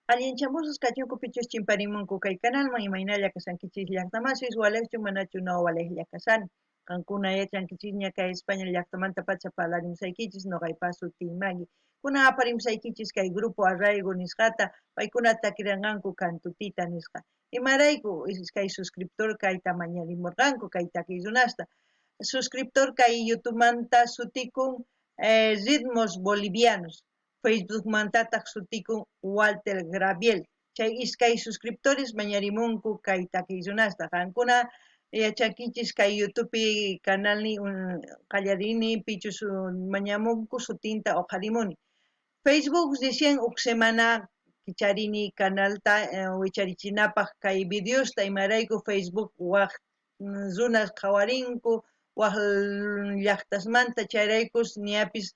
Allinchamusas kachunku pichus chimparimunku kay canalman imaynalla kasankichis llaqtamasis walaqchu manachu no walaqlla kasani. Qankuna yachankichis kay España llaqtamanta pacha parlarimsaykichis noqaypas sutiymagi. Kunan aparimsaykichis kay grupo arraigo nisqata paykuna takiranqanku kantutita nisqa. Imarayku kay suscriptor kayta mañarimurqanku kay takiy runasta. Suscriptor kay YouTube manta sutikun Ritmos Bolivianos. Facebook mantataq sutikun Walter Graviel. Chay iskay suscriptores mañarimunku kay takiy runasta. Qankuna yachankichis kay YouTube canalni qallarini pichus mañamunku sutinta oqharimuni. Facebook recién uk semana kicharini canalta wicharichinapaq kay videosta imarayku Facebook waq runas qhawarinku waq llaqtasmanta chayraykus niapis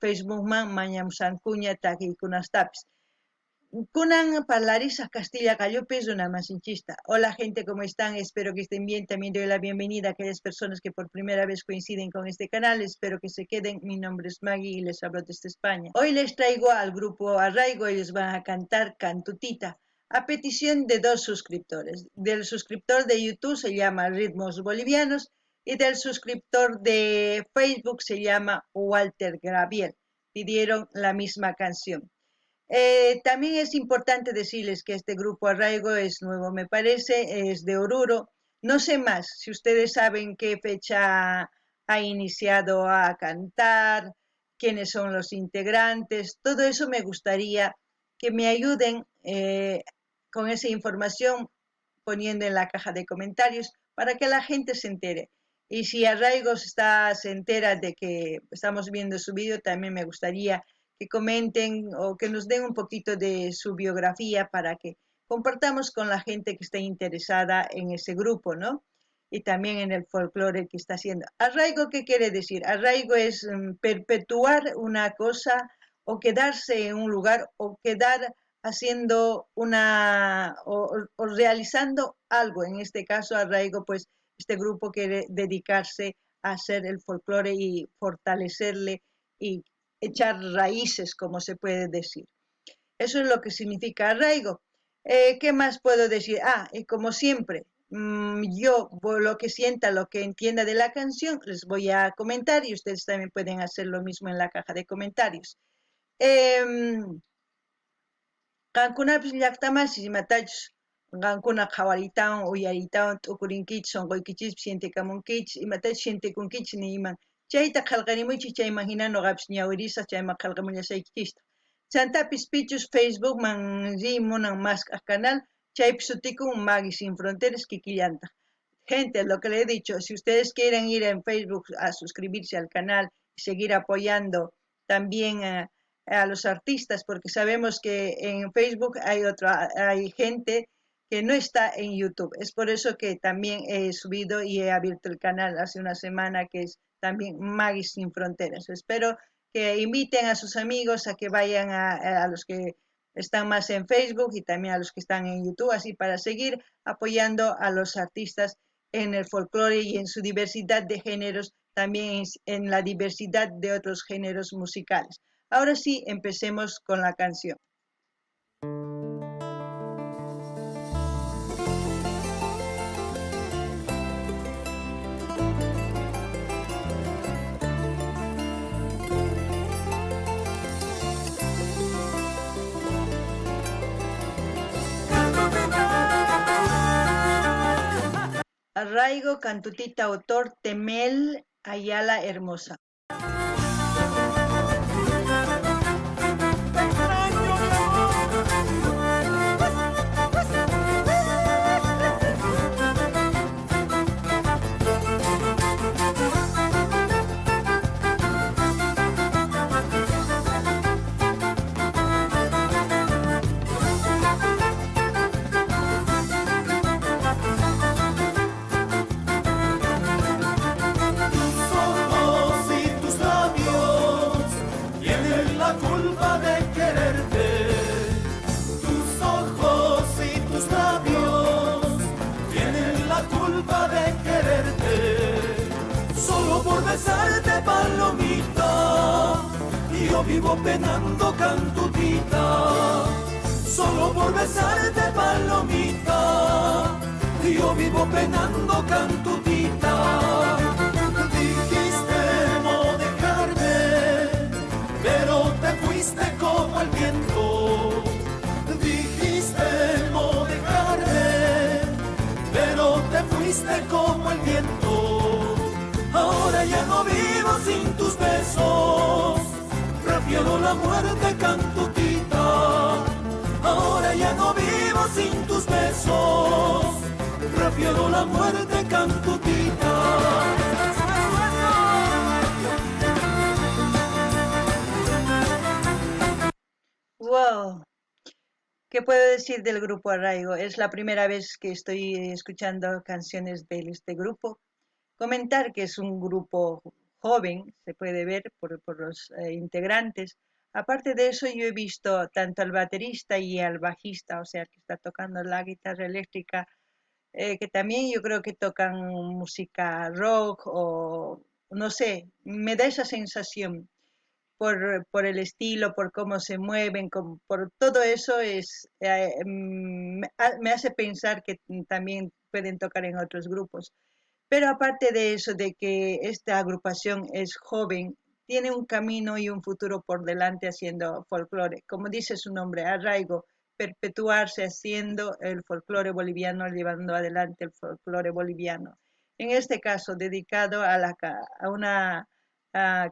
Facebookman mañamusankuña takiykunastapis. Kunan parlarisaq Castilla Callupis runamasinchista. Hola gente, ¿cómo están? Espero que estén bien. También doy la bienvenida a aquellas personas que por primera vez coinciden con este canal. Espero que se queden. Mi nombre es Maggie y les hablo desde España. Hoy les traigo al grupo Arraigo. Ellos van a cantar Cantutita a petición de dos suscriptores. Del suscriptor de YouTube se llama Ritmos Bolivianos y del suscriptor de Facebook se llama Walter Graviel. Pidieron la misma canción. También es importante decirles que este grupo Arraigo es nuevo, me parece, es de Oruro. No sé más, si ustedes saben qué fecha ha iniciado a cantar, quiénes son los integrantes, todo eso me gustaría que me ayuden con esa información poniendo en la caja de comentarios para que la gente se entere. Y si Arraigo se entera de que estamos viendo su vídeo, también me gustaría que comenten o que nos den un poquito de su biografía para que compartamos con la gente que esté interesada en ese grupo, ¿no? Y también en el folclore que está haciendo. Arraigo, ¿qué quiere decir? Arraigo es perpetuar una cosa o quedarse en un lugar o quedar haciendo o realizando algo. En este caso, Arraigo, pues este grupo quiere dedicarse a hacer el folclore y fortalecerle y echar raíces, como se puede decir. Eso es lo que significa arraigo. ¿Qué más puedo decir? Y como siempre, yo lo que sienta, lo que entienda de la canción, les voy a comentar y ustedes también pueden hacer lo mismo en la caja de comentarios. Qankunapis llaqtamansis imatachus qankuna qhawaritawan uyaritawan t'ukurinkichis sunquykichis sientikamunkichis imatachus sientikunkichis niyman chayta qillqarimuychis chayman hina nuqapis ñawirisaq chayman qillqamullasaykichisqa. Chantapis pichus Facebookman rimunan maskhaq canal chaypi sutikun Maggie Sin Fronteras kikillantaq. Gente, lo que le he dicho, si ustedes quieren ir en Facebook a suscribirse al canal y seguir apoyando también a los artistas, porque sabemos que en Facebook hay gente que no está en YouTube. Es por eso que también he subido y he abierto el canal hace una semana, que es también Maggie Sin Fronteras. Espero que inviten a sus amigos a que vayan a los que están más en Facebook y también a los que están en YouTube, así para seguir apoyando a los artistas en el folclore y en su diversidad de géneros, también en la diversidad de otros géneros musicales. Ahora sí, empecemos con la canción. Arraigo, Cantutita, autor Temel Ayala Hermosa. Besarte palomita, yo vivo penando cantutita, solo por besarte, palomita, yo vivo penando, cantutita. Dijiste no dejarme, pero te fuiste como el viento. Dijiste no dejarme, pero te fuiste como el viento. Ahora ya no vivo sin tus besos, prefiero la muerte, cantutita. Ahora ya no vivo sin tus besos, prefiero la muerte, cantutita. Wow, ¿qué puedo decir del grupo Arraigo? Es la primera vez que estoy escuchando canciones de este grupo. Comentar que es un grupo joven, se puede ver por los integrantes. Aparte de eso, yo he visto tanto al baterista y al bajista, o sea, que está tocando la guitarra eléctrica, que también yo creo que tocan música rock o no sé, me da esa sensación por el estilo, por cómo se mueven, por todo eso me hace pensar que también pueden tocar en otros grupos. Pero aparte de eso, de que esta agrupación es joven, tiene un camino y un futuro por delante haciendo folclore. Como dice su nombre, arraigo, perpetuarse haciendo el folclore boliviano, llevando adelante el folclore boliviano. En este caso, dedicado a una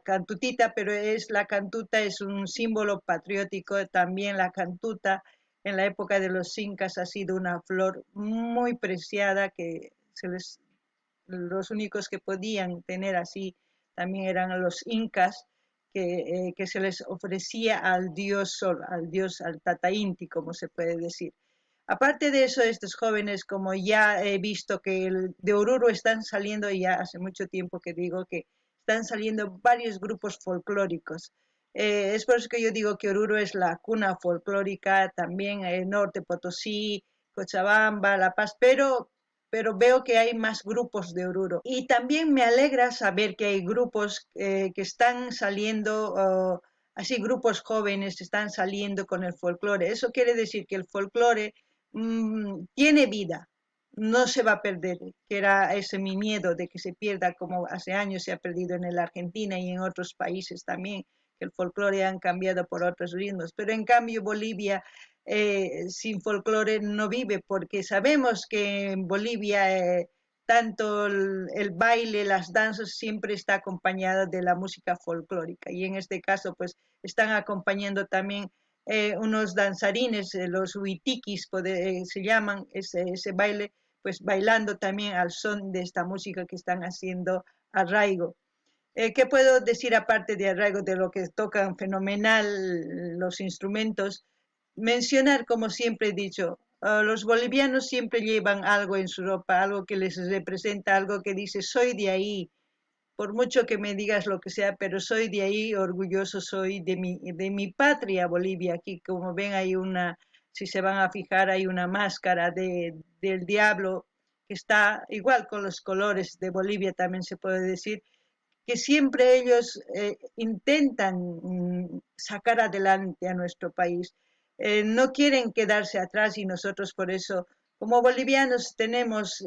cantutita, pero la cantuta es un símbolo patriótico. También la cantuta en la época de los incas ha sido una flor muy preciada que los únicos que podían tener así también eran los incas, que se les ofrecía al dios sol, al dios, al Tata Inti, como se puede decir. Aparte de eso, estos jóvenes, como ya he visto que de Oruro están saliendo, ya hace mucho tiempo que digo que están saliendo varios grupos folclóricos. Es por eso que yo digo que Oruro es la cuna folclórica, también el norte, Potosí, Cochabamba, La Paz, pero veo que hay más grupos de Oruro. Y también me alegra saber que hay grupos que están saliendo, así grupos jóvenes están saliendo con el folclore. Eso quiere decir que el folclore tiene vida, no se va a perder, que era ese mi miedo de que se pierda como hace años se ha perdido en la Argentina y en otros países también, que el folclore han cambiado por otros ritmos. Pero en cambio Bolivia sin folclore no vive, porque sabemos que en Bolivia tanto el baile, las danzas siempre está acompañada de la música folclórica y en este caso pues están acompañando también unos danzarines, los huitiquis se llaman ese baile, pues bailando también al son de esta música que están haciendo arraigo. ¿Qué puedo decir aparte de arraigo, de lo que tocan fenomenal los instrumentos? Mencionar, como siempre he dicho, los bolivianos siempre llevan algo en su ropa, algo que les representa, algo que dice, soy de ahí, por mucho que me digas lo que sea, pero soy de ahí, orgulloso soy de mi patria, Bolivia. Aquí, como ven, si se van a fijar, hay una máscara del diablo que está igual con los colores de Bolivia, también se puede decir, que siempre ellos intentan sacar adelante a nuestro país. No quieren quedarse atrás y nosotros por eso, como bolivianos, tenemos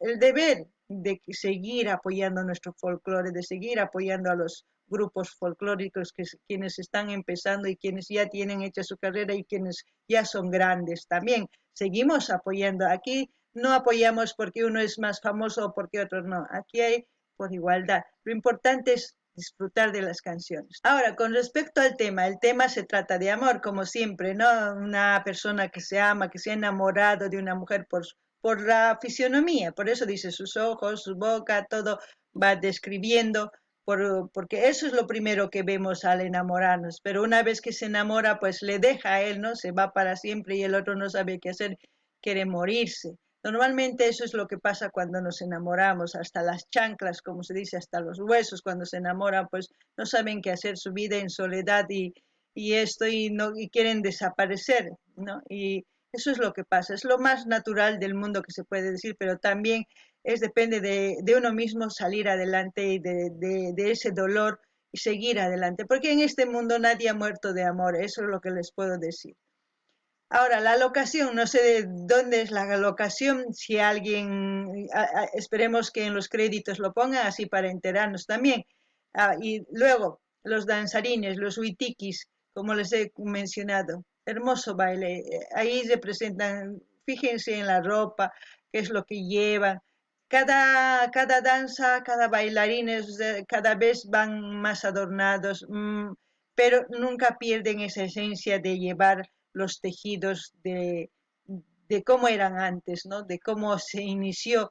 el deber de seguir apoyando nuestro folclore, de seguir apoyando a los grupos folclóricos quienes están empezando y quienes ya tienen hecha su carrera y quienes ya son grandes también. Seguimos apoyando. Aquí no apoyamos porque uno es más famoso o porque otro no. Aquí hay por igualdad. Lo importante es disfrutar de las canciones. Ahora, con respecto al tema, el tema se trata de amor, como siempre, ¿no? Una persona que se ama, que se ha enamorado de una mujer por la fisionomía, por eso dice sus ojos, su boca, todo va describiendo, porque eso es lo primero que vemos al enamorarnos, pero una vez que se enamora, pues le deja a él, ¿no? Se va para siempre y el otro no sabe qué hacer, quiere morirse. Normalmente eso es lo que pasa cuando nos enamoramos, hasta las chanclas, como se dice, hasta los huesos, cuando se enamoran, pues no saben qué hacer su vida en soledad y esto y quieren desaparecer, ¿no? Y eso es lo que pasa, es lo más natural del mundo que se puede decir, pero también depende de uno mismo salir adelante y de ese dolor y seguir adelante, porque en este mundo nadie ha muerto de amor, eso es lo que les puedo decir. Ahora, la locación, no sé de dónde es la locación, si alguien, esperemos que en los créditos lo pongan, así para enterarnos también. Y luego, los danzarines, los huitiquis, como les he mencionado, hermoso baile. Ahí representan, fíjense en la ropa, qué es lo que llevan. Cada danza, cada bailarín, cada vez van más adornados, pero nunca pierden esa esencia de llevar los tejidos de cómo eran antes, ¿no? De cómo se inició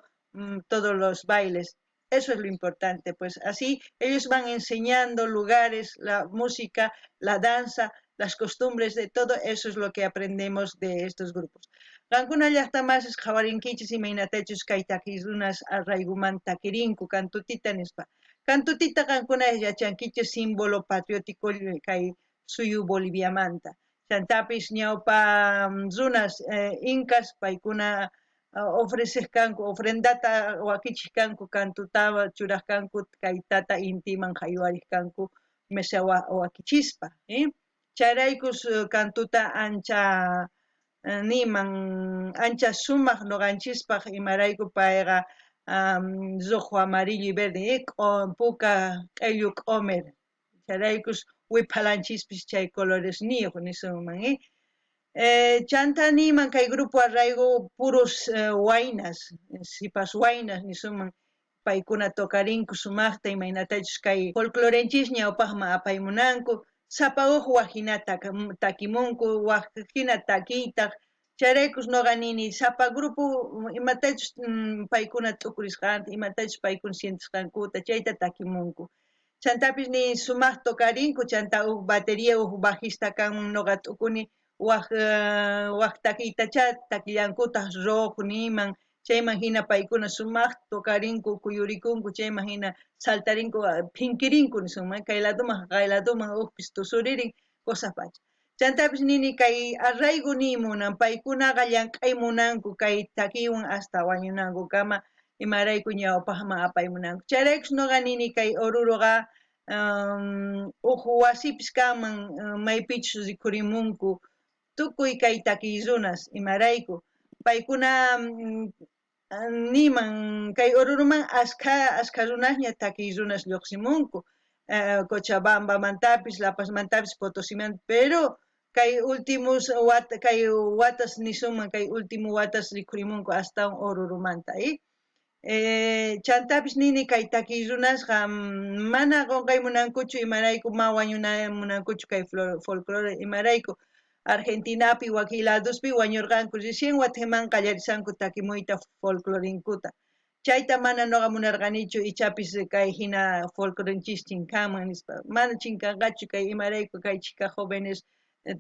todos los bailes. Eso es lo importante, pues así ellos van enseñando lugares, la música, la danza, las costumbres de todo eso es lo que aprendemos de estos grupos. Qankuna llaqtamasas qhawarinkichis imaynatachus kay takirunas arraygumanta takirinku kantutita nispa. Kantutita qankuna yachankichis símbolo patriótico kay suyu Boliviamanta. Chantapis ñawpa runas incas paykuna ofrecerkanku ofrendata wakichkanku kantutawa churajkanku kay tata intiman haywarikanku mesa wakichispa, chayraykus kantuta ancha niman ancha sumaq noqanchispaq imarayku payqa rojo amarillo y verde puka q'ellu q'umir chayraykus wiphalanchispis chay colores niyuq nisunman chanta niman kay grupo arraigo puros waynas sipas waynas nisunman paykuna tokarinku sumaqta imaynatachus kay folclorenchis ñawpaqman apaymunanku sapa huk wajinata takimunku wajina takiytaq chayraykus noqa nini sapa grupo imatachus paykuna t'ukurisqanta imatachus paykuna sientisqankuta chayta takimunku chantapis ni sumaq tokarinku chanta huk batería huk bajista kanman noqa t'ukuni waq takiytacha takillankutaq rojo niman chayman hina paykuna sumaq tokarinku kuyurikunku chayman hina saltarinku phinkirinku nisunman kay ladoman hukpis tusuririn kusaqpacha chantapis nini kay arraigo nimunan paykunaqa llank'aymunanku kay takiywan hasta wañunankukama imarayku ñawpaqman apaymunanku chayraykus noqa nini kay Oruruqa huk wasipis kanman maypichus rikhurimunku tukuy kay takiy runas imarayku paykuna niman kay Oruruman askha runasña takiy runas lluqsimunku Cochabamba mantapis La Paz mantapis Potosimanta pero kay últimos kay watas nisunman kay último watas rikhurimunku astawan Orurumanta chantapis nini kay takiy runasqa mana qunqaymunankuchu imarayku ma wañunamunankuchu kay folclore imarayku Argentinapi wakin ladospi wañurqanku recién Guatemalta qallarisqanku takimuyta folclorinkuta chayta mana noqa munarqanichu ichapis kay hina folclorenchischin kanman nispa mana chinkanqachu kay imarayku kay chika jóvenes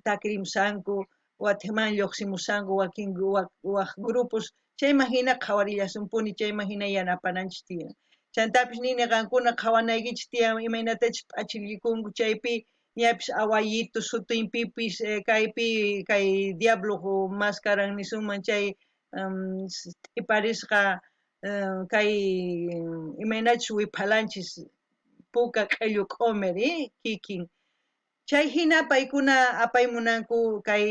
takirimusanku Guatemala lluqsimusanku wakin waq grupos chayman hina qhawarillasupuni chayman hina yanapananchis tiyan chantapis nini qankuna qhawanaykichis tiyan imaynatachus p'achirrikunku chaypi ñapis awayito sutinpipis kaypi kay diablo mascaran nisunman chay q'iparisqa kay imaynachus wiphalanchis puka q'ellu q'umir kikin chay hina paykuna apaymunanku kay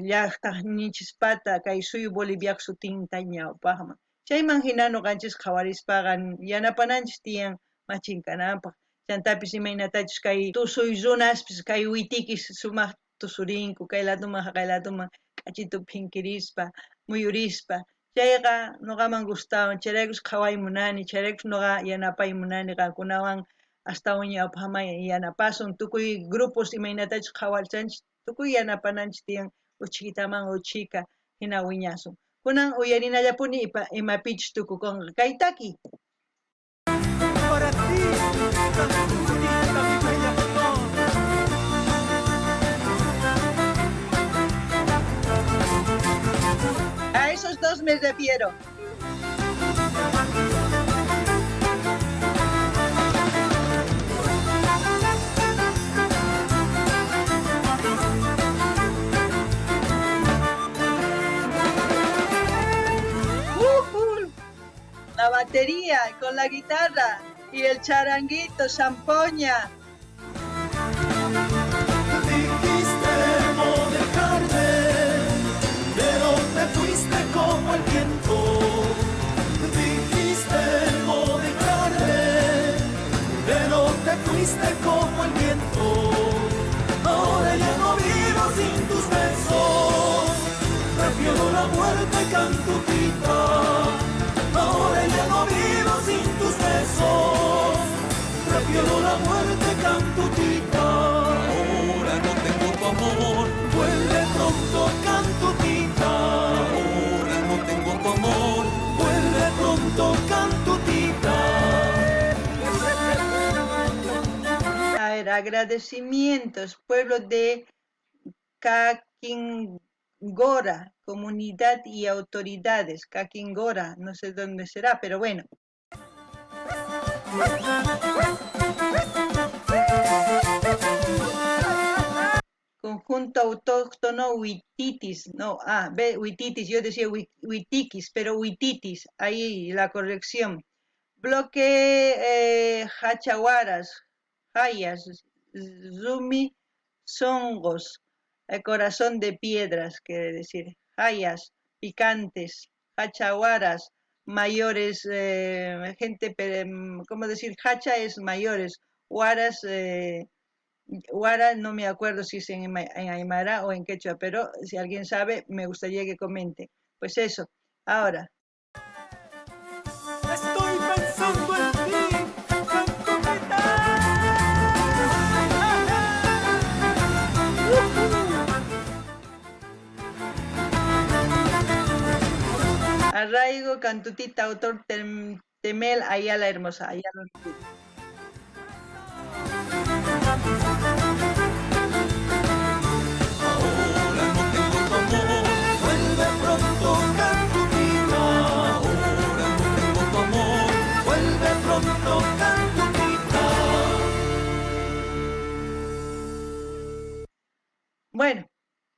llaqtaqninchispata kay suyu Boliviaqa sutinta ñawpaqman chayman hina nuqanchis qhawarispaqa yanapananchis tiyan machinkananpaq chantapis imaynatachus kay tusuy runaspis kay witiquis sumaq tusurinku kay ladoman k'achito phinkirispa muyurispa chayqa nuqaman gustawan chayraykus qhawaymunani chayraykus nuqa yanapaymunani qankunawan astawan ñawpaqman yanapasun tukuy grupos imaynatachus qhawarichanchis tukuy yanapananchis tiyan uchikitaman uchika hina wiñasun kunan uyarinallapuni imapichus tukukunqa kay takiy Para ti, Cantutita, mi bella flor. A esos dos me refiero. La batería con la guitarra y el charanguito, zampoña. Dijiste no dejarme agradecimientos, pueblo de Caquingora, comunidad y autoridades. Caquingora, no sé dónde será, pero bueno. Conjunto autóctono Huititis, no, Huititis, yo decía Huitiquis, pero Huititis, ahí la corrección. Bloque Hachahuaras, Hayas, Zumi, Songos, corazón de piedras, quiere decir, Hayas, picantes, Hachahuaras, mayores, gente, ¿cómo decir? Hacha es mayores, Huaras, Huara, no me acuerdo si es en Aymara o en Quechua, pero si alguien sabe, me gustaría que comente. Pues eso, ahora. Estoy pensando en ti, Santita. Arraigo, Cantutita, autor Temel, Ayala Hermosa. Ayala. Ahora no tengo tu amor, vuelve pronto, Cantutita. Ahora no tengo tu amor, vuelve pronto, Cantutita. Bueno,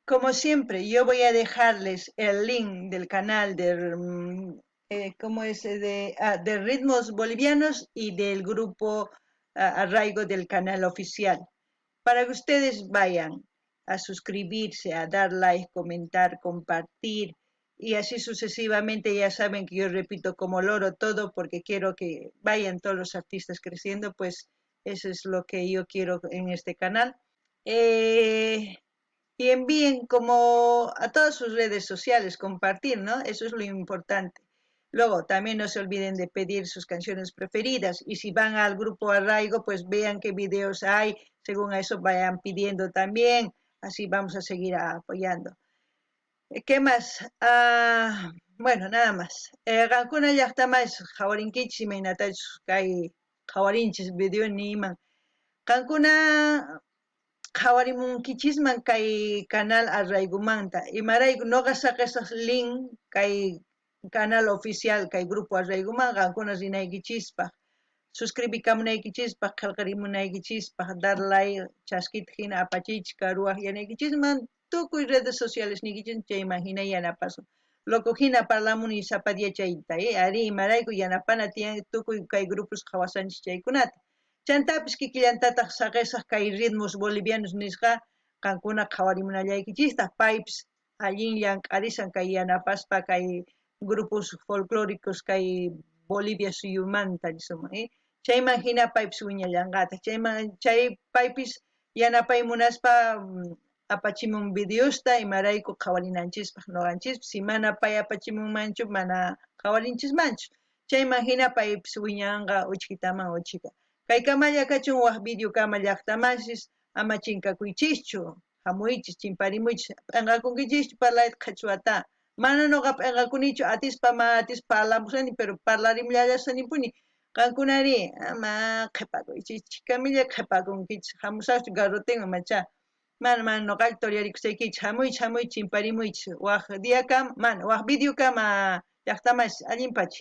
como siempre, yo voy a dejarles el link del canal de, ¿cómo es? De Ritmos Bolivianos y del grupo Arraigo del canal oficial, para que ustedes vayan a suscribirse, a dar like, comentar, compartir y así sucesivamente. Ya saben que yo repito como loro todo porque quiero que vayan todos los artistas creciendo, pues eso es lo que yo quiero en este canal. Y envíen como a todas sus redes sociales, compartir, ¿no? Eso es lo importante. Luego, también no se olviden de pedir sus canciones preferidas y si van al grupo Arraigo, pues vean qué videos hay, según eso vayan pidiendo también, así vamos a seguir apoyando. ¿Qué más? Bueno, nada más. Rancuna ya está más, jawarinkichi, me natach, kai, jawarinchis, video ni iman. Rancuna qhawarimunkichisman kay canal arraigumanta imarayku noqa saqisaq link kay canal oficial kay grupo arraiguman qankuna rinaykichispaq suscribikamunaykichispaq qillqarimunaykichispaq dar like chaskita hina apachiychik ruwaq yanaykichikman tukuy redes sociales nikichis chayman hina yanapasun loco hina parlamuni sapadiachayta ari imarayku yanapana tiyan tukuy kay grupos qhawasanchik chaykunata chantapis kikillantataq saqisaq kay ritmos bolivianos nisqa qankuna qhawarimunallaykichista paypis allin llank'arisan kay yanapaspa kay grupos folclóricos kay Bolivia suyumanta nisuma chayman hina paypis wiñallanqata chay paypis yanapay munaspa apachimun videosta imarayku qhawarinanchispaq noqanchis si mana pay apachimunmanchu mana qhawarinchismanchu chayman hina paypis wiñanqa uchkitaman uchika kay kamalla kachun waq video kama llaqtamasis ama chinkakuychischu hamuychis chimparimuychis p'enqakunkichischu parlayta qhichwata mana noqa p'enqakunichu atispa ama atispa parlamusani pero parlarimullallashanipuni qankunari ama qhipakuychis chikamilla qhipakunkichis hamusaqchu garrotengo macha mana noqayta turiarikusaykichis hamuychis chimparimuychis waq dia kama mana waq video kama llaqtamasis allinpachi